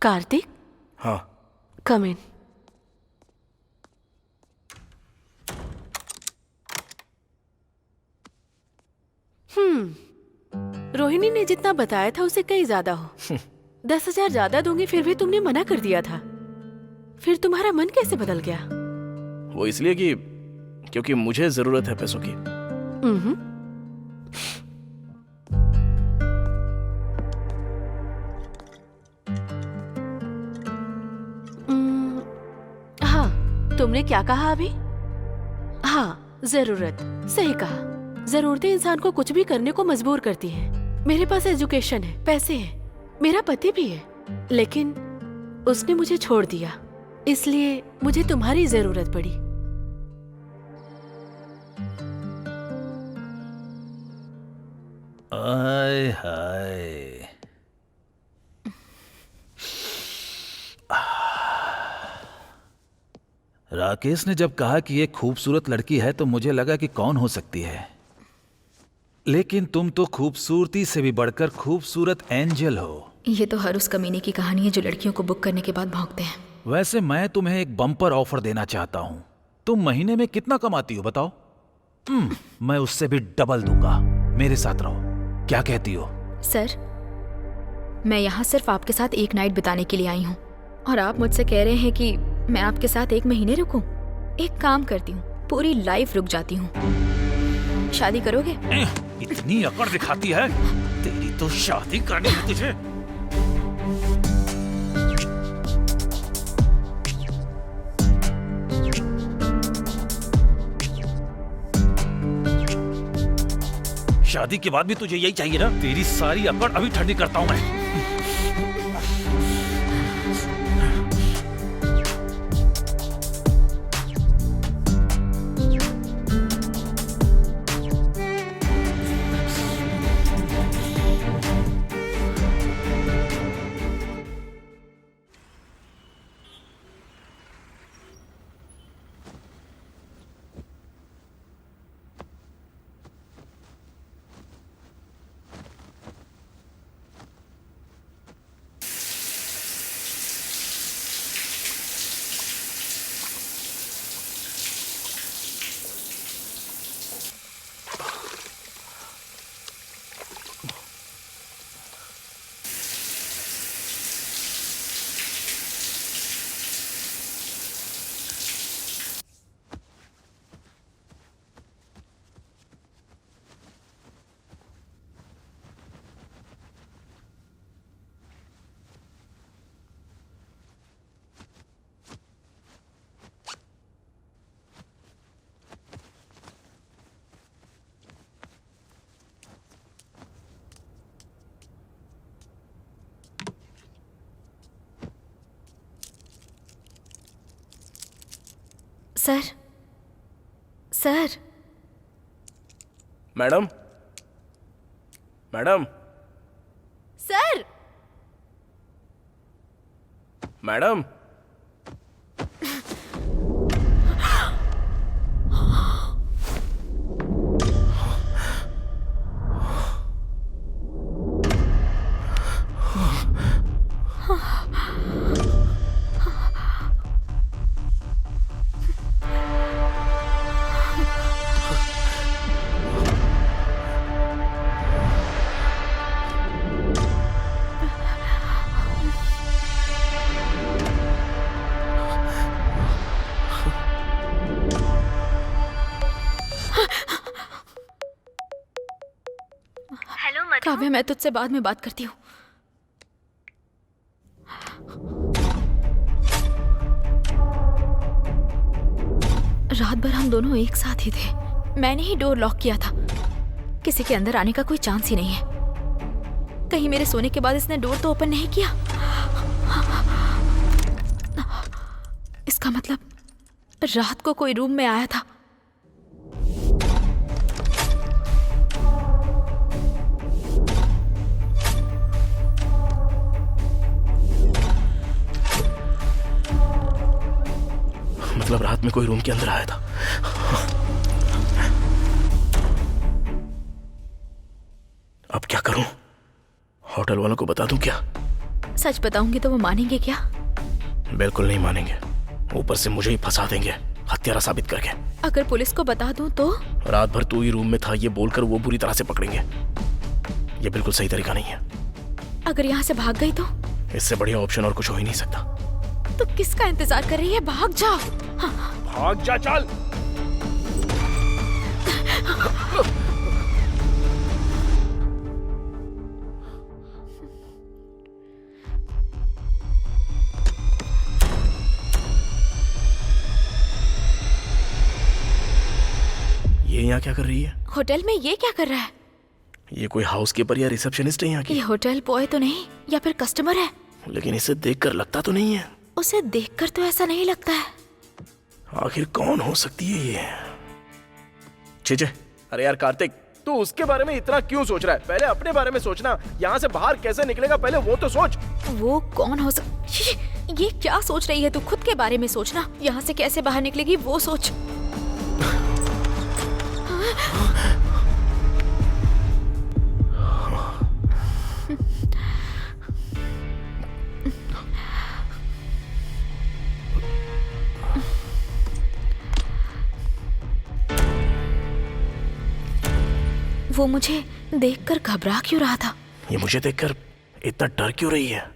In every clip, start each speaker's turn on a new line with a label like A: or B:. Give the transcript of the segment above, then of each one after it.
A: कार्तिक,
B: हाँ।
A: कम इन। रोहिणी ने जितना बताया था उससे कहीं ज्यादा हो। 10,000 ज्यादा दूंगी, फिर भी तुमने मना कर दिया था। फिर तुम्हारा मन कैसे बदल गया?
B: वो इसलिए कि क्योंकि मुझे जरूरत है पैसों की।
A: हाँ, तुमने क्या कहा अभी? हाँ, जरूरत। सही कहा। जरूरतें इंसान को कुछ भी करने को मजबूर करती हैं। मेरे पास एजुकेशन है, पैसे हैं, मेरा पति भी है, लेकिन उसने मुझे छोड़ दिया, इसलिए मुझे तुम्हारी जरूरत पड़ी।
C: आय हाय, राकेश ने जब कहा कि ये खूबसूरत लड़की है तो मुझे लगा कि कौन हो सकती है, लेकिन तुम तो खूबसूरती से भी बढ़कर खूबसूरत एंजल हो।
D: ये तो हर उस कमीने की कहानी है जो लड़कियों को बुक करने के बाद भौंकते हैं।
C: वैसे मैं तुम्हें एक बम्पर ऑफर देना चाहता हूँ। तुम महीने में कितना कमाती हो बताओ? मैं उससे भी डबल दूंगा। मेरे साथ रहो, क्या कहती हो?
D: सर, मैं यहाँ सिर्फ आपके साथ एक नाइट बिताने के लिए आई हूँ और आप मुझसे कह रहे हैं कि मैं आपके साथ 1 महीने रुकूं? एक काम करती हूँ, पूरी लाइफ रुक जाती हूँ। शादी करोगे?
C: इतनी अकड़ दिखाती है, तेरी तो शादी करनी है तुझे। शादी के बाद भी तुझे यही चाहिए ना? तेरी सारी अकड़ अभी ठंडी करता हूं मैं।
D: Sir, sir.
B: Madam, madam,
D: sir.
B: Madam.
D: Kavya, मैं तुझसे बाद में बात करती हूँ। रात भर हम दोनों एक साथ ही थे। मैंने ही डोर लॉक किया था। किसी के अंदर आने का कोई चांस ही नहीं है। कहीं मेरे सोने के बाद इसने डोर तो ओपन नहीं किया? इसका मतलब रात को कोई रूम में आया था।
B: मतलब रात में कोई रूम के अंदर आया था। अब क्या करूं? होटल वालों को बता दूं क्या?
D: सच बताऊंगी तो वो मानेंगे क्या?
B: बिल्कुल नहीं मानेंगे, ऊपर से मुझे ही फंसा देंगे हत्यारा साबित करके।
D: अगर पुलिस को बता दूं तो?
B: रात भर तू ही रूम में था ये बोलकर वो बुरी तरह से पकड़ेंगे। ये बिल्कुल सही तरीका नहीं है।
D: अगर यहाँ से भाग गई तो?
B: इससे बढ़िया ऑप्शन और कुछ हो ही नहीं सकता।
D: तो किसका इंतजार कर रही है? भाग जाओ। हाँ।
B: भाग जा, चल। ये यहाँ क्या कर रही है?
D: होटल में ये क्या कर रहा है?
B: ये कोई हाउसकीपर या रिसेप्शनिस्ट है यहाँ की?
D: ये होटल बॉय तो नहीं, या फिर कस्टमर है?
B: लेकिन इसे देखकर लगता तो नहीं है।
D: उसे देखकर तो ऐसा नहीं लगता है।
B: आखिर कौन हो सकती है ये? छे, अरे यार कार्तिक, तू उसके बारे में इतना क्यों सोच रहा है? पहले अपने बारे में सोचना। यहाँ से बाहर कैसे निकलेगा पहले वो तो सोच।
D: वो कौन हो ये क्या सोच रही है तू? खुद के बारे में सोचना। यहाँ से कैसे बाहर निकलेगी वो सोच। वो मुझे देखकर घबरा क्यों रहा था?
B: ये मुझे देखकर इतना डर क्यों रही है?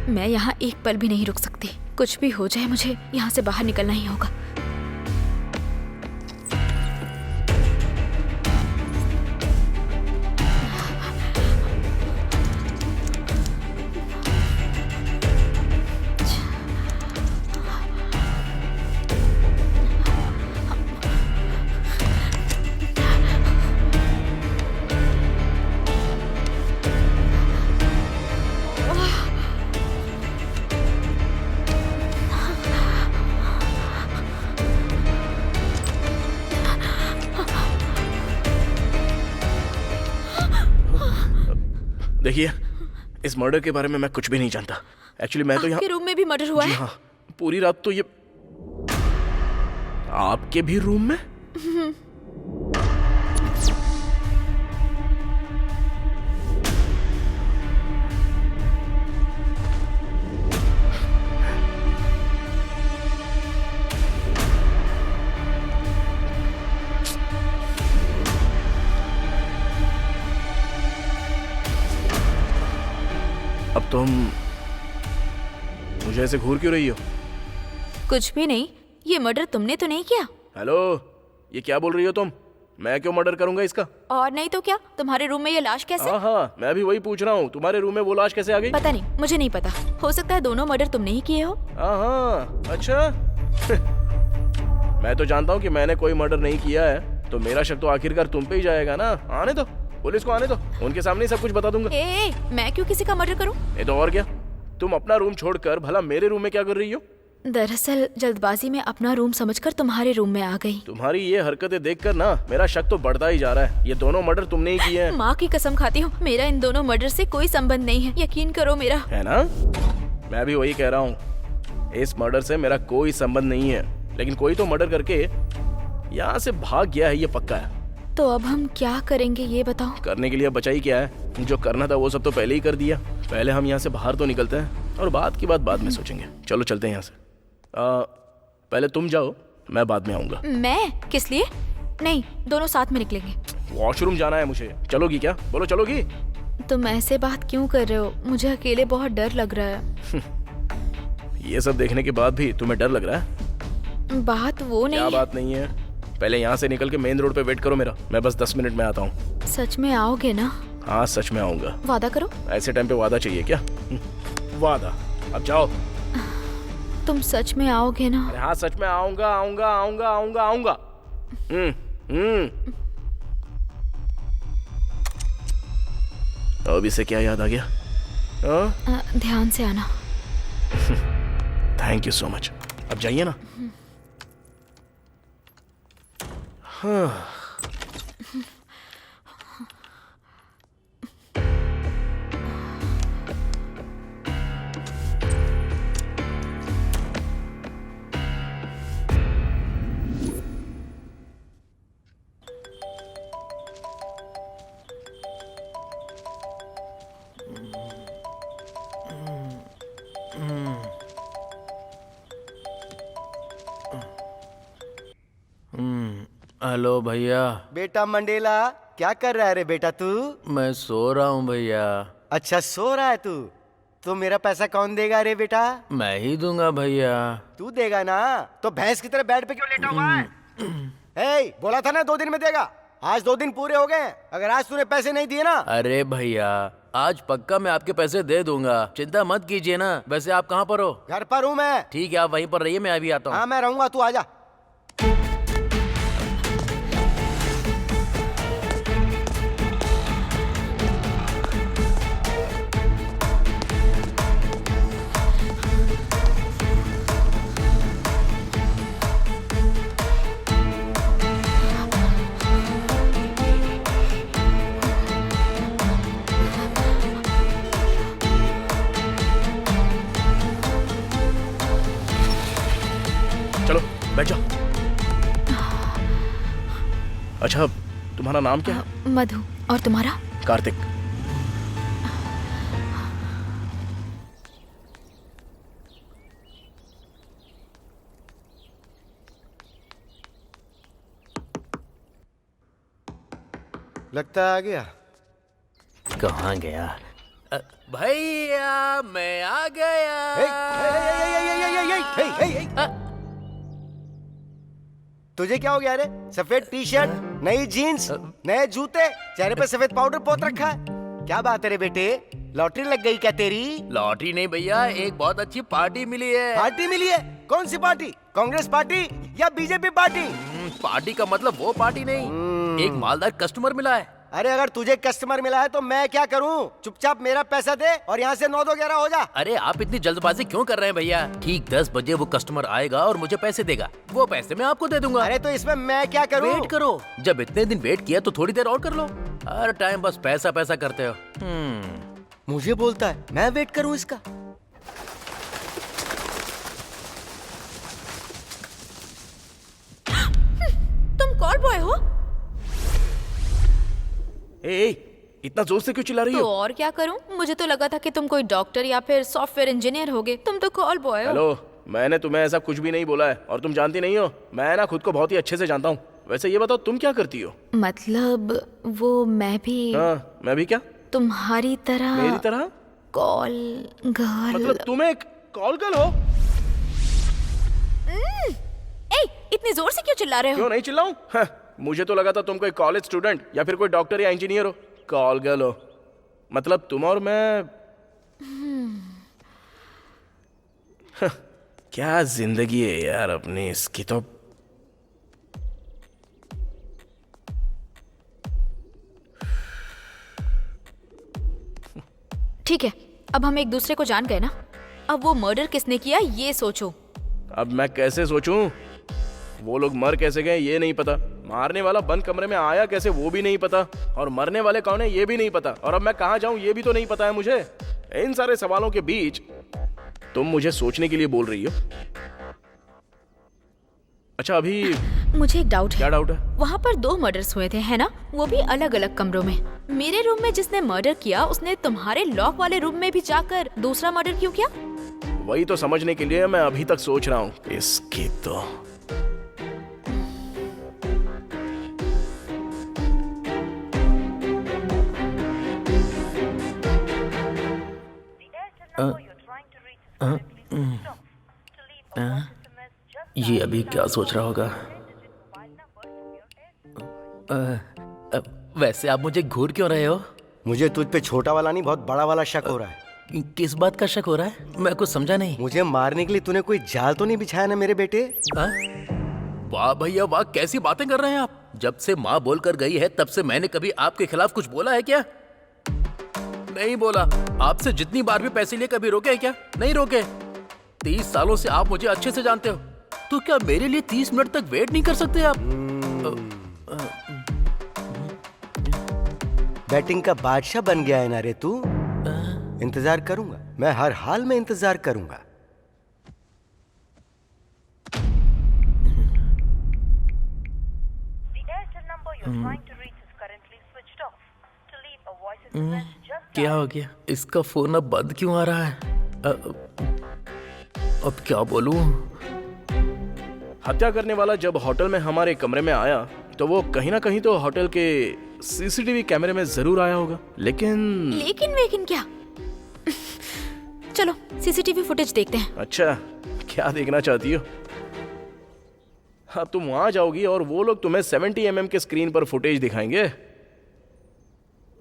D: मैं यहाँ एक पल भी नहीं रुक सकती। कुछ भी हो जाए मुझे यहाँ से बाहर निकलना ही होगा।
B: देखिए, इस मर्डर के बारे में मैं कुछ भी नहीं जानता। एक्चुअली मैं तो यहाँ।
D: आपके रूम में भी मर्डर हुआ है?
B: हाँ, पूरी रात तो ये। आपके भी रूम में? अब तुम मुझे ऐसे घूर क्यों रही हो?
D: कुछ भी नहीं। ये मर्डर तुमने तो नहीं किया?
B: हेलो, ये क्या बोल रही हो तुम? मैं क्यों मर्डर करूंगा इसका?
D: और नहीं तो क्या? तुम्हारे रूम में ये लाश कैसे?
B: हाँ, मैं भी वही पूछ रहा हूँ। तुम्हारे रूम में वो लाश कैसे आ गई?
D: पता नहीं, मुझे नहीं पता। हो सकता है दोनों मर्डर तुमने ही किए हो।
B: हाँ, अच्छा। मैं तो जानता हूँ कि मैंने कोई मर्डर नहीं किया है, तो मेरा शक तो आखिरकार तुम पे ही जाएगा ना। आने दो, पुलिस को आने दो, उनके सामने ही सब कुछ बता दूंगा।
D: मैं क्यों किसी का मर्डर करूं?
B: ये तो और क्या, तुम अपना रूम छोड़कर भला मेरे रूम में क्या कर रही हो?
D: दरअसल जल्दबाजी में अपना रूम समझकर तुम्हारे रूम में आ गई।
B: तुम्हारी ये हरकतें देखकर ना मेरा शक तो बढ़ता ही जा रहा है। ये दोनों मर्डर तुमने ही किए हैं।
D: माँ की कसम खाती हूँ, मेरा इन दोनों मर्डर से कोई संबंध नहीं है। यकीन करो मेरा।
B: है ना? मैं भी वही कह रहा हूँ, इस मर्डर से मेरा कोई संबंध नहीं है। लेकिन कोई तो मर्डर करके यहाँ से भाग गया है, ये पक्का है।
D: तो अब हम क्या करेंगे ये बताओ?
B: करने के लिए बचा ही क्या है? जो करना था वो सब तो पहले ही कर दिया। पहले हम यहाँ से बाहर तो निकलते हैं, और बात की बात बाद में सोचेंगे। चलो चलते हैं यहाँ से। पहले तुम जाओ, मैं बाद में आऊंगा।
D: मैं? किस लिए? नहीं, दोनों साथ में निकलेंगे।
B: वॉशरूम जाना है मुझे। चलोगी क्या? बोलो, चलोगी?
D: तुम ऐसे बात क्यों कर रहे हो? मुझे अकेले बहुत डर लग रहा है।
B: ये सब देखने के बाद भी तुम्हें डर लग रहा है?
D: बात वो नहीं।
B: क्या बात नहीं है? पहले यहाँ से निकल के मेन रोड पे वेट करो मेरा। मैं बस 10 मिनट में आता हूँ।
D: सच में आओगे ना?
B: हाँ, सच में आऊंगा।
D: वादा करो।
B: ऐसे टाइम पे वादा चाहिए क्या? वादा? अब जाओ।
D: तुम सच में आओगे ना?
B: अरे हाँ, सच में आऊंगा, आऊंगा, आऊंगा, आऊंगा, आऊंगा। अब इसे क्या याद आ गया?
D: ध्यान से आना।
B: Thank you so much. अब जाइए ना। हाँ। हेलो भैया।
E: बेटा मंडेला, क्या कर रहा है रे बेटा तू?
B: मैं सो रहा हूँ भैया।
E: अच्छा सो रहा है तू? तो मेरा पैसा कौन देगा रे बेटा?
B: मैं ही दूंगा भैया।
E: तू देगा ना? तो भैंस की तरह बेड पे क्यों लेटा हुआ है? ए, बोला था ना 2 दिन में देगा। आज 2 दिन पूरे हो गए। अगर आज तूने पैसे नहीं दिए ना।
B: अरे भैया, आज पक्का मैं आपके पैसे दे दूंगा, चिंता मत कीजिए ना। वैसे आप कहाँ पर हो?
E: घर पर हूँ मैं।
B: ठीक है, आप वहीं पर रहिए, मैं अभी आता हूँ।
E: हाँ मैं रहूंगा, तू आजा।
B: चलो बैठ जाओ। अच्छा, तुम्हारा नाम क्या है?
D: मधु। और तुम्हारा?
B: कार्तिक।
E: लगता है आ गया।
B: कहाँ गया? भैया मैं आ गया।
E: तुझे क्या हो गया रे? सफेद टी शर्ट, नई जीन्स, नए जूते, चेहरे पे सफेद पाउडर पोत रखा है। क्या बात है रे बेटे? लॉटरी लग गई क्या तेरी?
B: लॉटरी नहीं भैया, एक बहुत अच्छी पार्टी मिली है।
E: पार्टी मिली है? कौन सी पार्टी? कांग्रेस पार्टी या बीजेपी पार्टी?
B: पार्टी का मतलब वो पार्टी नहीं, एक मालदार कस्टमर मिला है।
E: अरे अगर तुझे कस्टमर मिला है तो मैं क्या करूं? चुपचाप मेरा पैसा दे और यहाँ से 9-2-11 हो जा।
B: अरे आप इतनी जल्दबाजी क्यों कर रहे हैं भैया? ठीक 10 बजे वो कस्टमर आएगा और मुझे पैसे देगा, वो पैसे मैं आपको दे दूंगा।
E: अरे तो इसमें मैं क्या करूं?
B: वेट करो, जब इतने दिन वेट किया तो थोड़ी देर और कर लो। हर टाइम बस पैसा पैसा करते हो।
E: मुझे बोलता है मैं वेट करूं इसका।
D: तुम कॉल बॉय हो?
B: ए, इतना जोर से क्यों चिल्ला रही
D: तो
B: हो?
D: और क्या करूं? मुझे तो लगा था कि तुम कोई डॉक्टर या फिर सॉफ्टवेयर इंजीनियर होगे। तुम तो कॉल बॉय हो।
B: हेलो, मैंने तुम्हें ऐसा कुछ भी नहीं बोला है और तुम जानती नहीं हो, मैं ना खुद को बहुत ही अच्छे से जानता हूँ। वैसे ये बताओ तुम क्या करती हो?
D: मतलब वो मैं भी
B: हाँ, मैं भी क्या?
D: तुम्हारी तरह
B: मेरी तरह?
D: Call girl.
B: मतलब तुम एक कॉल गर्ल हो?
D: ए, इतनी जोर से क्यों चिल्ला रहे हो?
B: क्यों नहीं चिल्लाऊं? हाँ, मुझे तो लगा था तुम कोई कॉलेज स्टूडेंट या फिर कोई डॉक्टर या इंजीनियर हो। कॉल गर्ल हो मतलब तुम और मैं। हाँ, क्या जिंदगी है यार अपनी, इसकी तो।
D: ठीक है, अब हम एक दूसरे को जान गए ना। अब वो मर्डर किसने किया ये सोचो।
B: अब मैं कैसे सोचूं? वो लोग मर कैसे गए ये नहीं पता, मारने वाला बंद कमरे में आया कैसे वो भी नहीं पता, और मरने वाले कौन है ये भी नहीं पता, और अब मैं कहाँ जाऊं ये भी तो नहीं पता है मुझे। इन सारे सवालों के बीच तुम मुझे सोचने के लिए बोल रही हो। अच्छा अभी
D: मुझे एक डाउट
B: क्या
D: है।
B: डाउट है?
D: वहाँ पर 2 मर्डर्स हुए थे है ना? वो भी अलग अलग कमरों में। मेरे रूम में जिसने मर्डर किया उसने तुम्हारे लॉक वाले रूम में भी जाकर दूसरा मर्डर क्यों किया?
B: वही तो समझने के लिए मैं अभी तक सोच रहा हूँ। इसकी तो ये अभी क्या सोच रहा होगा? वैसे आप मुझे घूर क्यों रहे हो?
E: मुझे तुझ पे छोटा वाला नहीं बहुत बड़ा वाला शक हो रहा है।
B: किस बात का शक हो रहा है? मैं कुछ समझा नहीं।
E: मुझे मारने के लिए तूने कोई जाल तो नहीं बिछाया ना मेरे बेटे?
B: वाह भैया वाह, कैसी बातें कर रहे हैं आप। जब से माँ बोलकर गई है तब से मैंने कभी आपके खिलाफ कुछ बोला है क्या? नहीं बोला। आपसे जितनी बार भी पैसे लिए कभी रोके क्या? नहीं रोके। 30 सालों से आप मुझे अच्छे से जानते हो, तो क्या मेरे लिए 30 मिनट तक वेट नहीं कर सकते आप?
E: बैटिंग का बादशाह बन गया है ना रे तू। इंतजार करूंगा, मैं हर हाल में इंतजार करूंगा।
B: क्या हो गया? इसका फोन अब बंद क्यों आ रहा है? अब क्या बोलूं? हत्या करने वाला जब होटल में हमारे कमरे में आया
F: तो वो कहीं ना कहीं तो होटल के सीसीटीवी कैमरे में जरूर आया होगा, लेकिन
D: लेकिन क्या? चलो सीसीटीवी फुटेज देखते हैं।
F: अच्छा, क्या देखना चाहती हो? हाँ, तुम वहां जाओगी और वो लोग तुम्हें 70 mm के स्क्रीन पर फुटेज दिखाएंगे।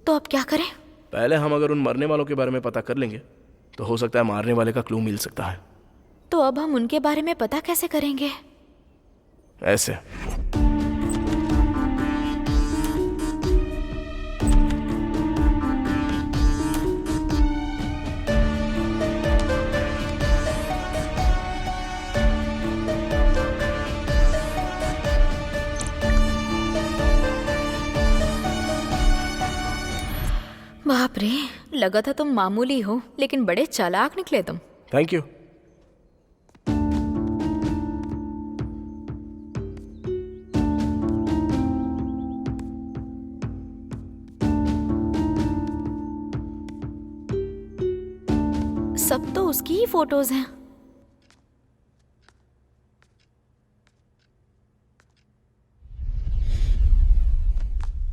D: तो अब क्या करें?
F: पहले हम अगर उन मरने वालों के बारे में पता कर लेंगे तो हो सकता है मारने वाले का क्लू मिल सकता है।
D: तो अब हम उनके बारे में पता कैसे करेंगे?
F: ऐसे।
D: बाप रे, लगा था तुम मामूली हो, लेकिन बड़े चालाक निकले तुम।
F: Thank you.
D: सब तो उसकी ही फोटोज हैं।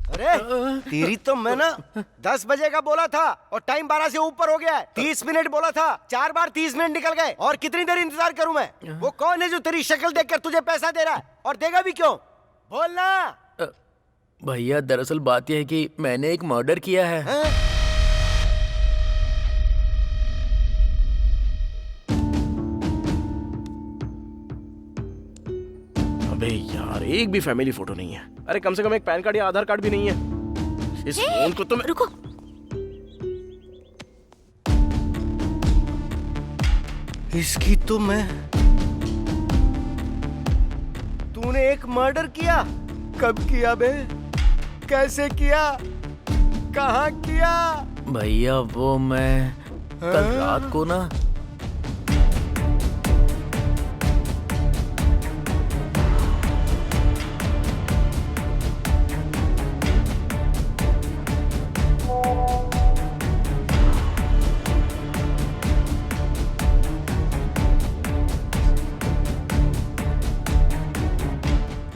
E: अरे तेरी तो मैं ना 10 बजे का बोला था और टाइम 12 से ऊपर हो गया है। 30 मिनट बोला था, 4 बार 30 मिनट निकल गए। और कितनी देर इंतजार करूं मैं? वो कौन है जो तेरी शक्ल देखकर तुझे पैसा दे रहा है, और देगा भी क्यों? बोलना।
B: भैया दरअसल बात यह है कि मैंने एक मर्डर किया है।
E: हाँ?
F: अबे यार, एक भी फैमिली फोटो नहीं है। अरे कम से कम एक पैन कार्ड या आधार कार्ड भी नहीं है। इस फोन को तो मैं...
D: रुको,
E: इसकी तो मैं... तूने एक मर्डर किया? कब किया बे? कैसे किया? कहाँ किया?
B: भैया वो मैं कल रात को ना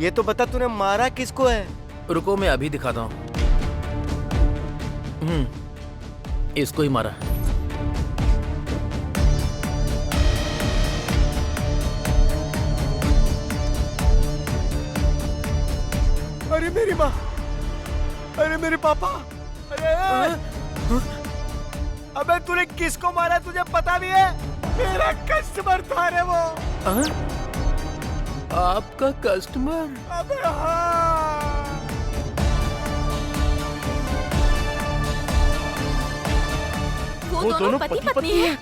E: ये तो बता, तूने मारा किसको है?
B: रुको मैं अभी दिखाता हूँ। इसको ही मारा।
E: अरे मेरी माँ, अरे मेरे पापा, अरे अबे तूने किसको मारा तुझे पता भी है? मेरा कस्टमर था रे वो।
B: आपका कस्टमर?
E: अबे हाँ।
D: वो दोनों पति पत्नी हैं।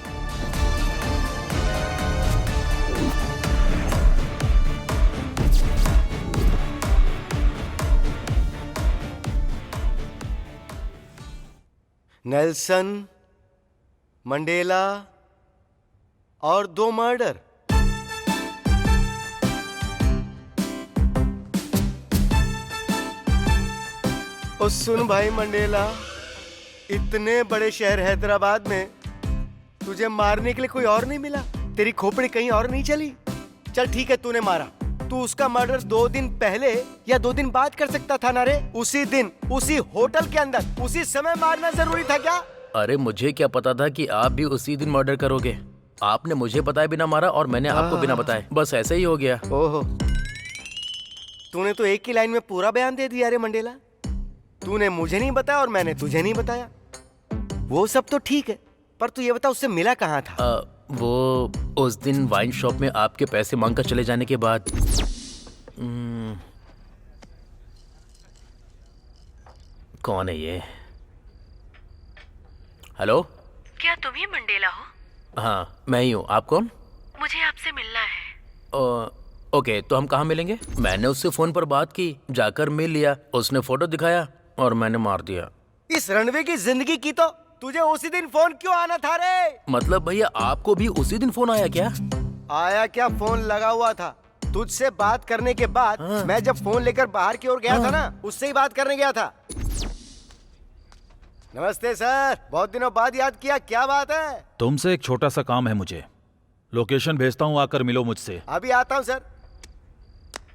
E: नेल्सन मंडेला और 2 मर्डर। और सुन भाई मंडेला, इतने बड़े शहर हैदराबाद में तुझे मारने के लिए कोई और नहीं मिला? तेरी खोपड़ी कहीं और नहीं चली? चल ठीक है, तूने मारा। तू उसका मर्डर 2 दिन पहले या 2 दिन बाद कर सकता था ना रे? उसी दिन, उसी होटल के अंदर, उसी समय मारना जरूरी था क्या?
B: अरे मुझे क्या पता था कि आप भी उसी दिन मर्डर करोगे। आपने मुझे बताए बिना मारा और मैंने आपको बिना बताए, बस ऐसे ही हो गया।
E: ओहो, तूने तो एक ही लाइन में पूरा बयान दे दिया रे मंडेला। तूने मुझे नहीं बताया और मैंने तुझे नहीं बताया। वो सब तो ठीक है, पर तू ये बता उससे मिला कहाँ था?
B: वो उस दिन वाइन शॉप में आपके पैसे मांगकर चले जाने के बाद। कौन है ये? हेलो,
A: क्या तुम ही मंडेला हो?
B: हाँ मैं ही हूँ। आप कौन?
A: मुझे आपसे मिलना है।
B: ओके, तो हम कहाँ मिलेंगे? मैंने उससे फोन पर बात की, जाकर मिल लिया, उसने फोटो दिखाया और मैंने मार दिया।
E: इस रणवे की जिंदगी की तो तुझे उसी दिन फोन क्यों आना था रे?
B: मतलब भैया आपको भी उसी दिन फोन आया क्या?
E: आया क्या, फोन लगा हुआ था। तुझसे बात करने के बाद मैं जब फोन लेकर बाहर की ओर गया था ना, उससे ही बात करने गया था। नमस्ते सर, बहुत दिनों बाद याद किया, क्या बात है?
C: तुमसे एक छोटा सा काम है मुझे। लोकेशन भेजता हूँ, आकर मिलो मुझसे।
E: अभी आता हूँ सर।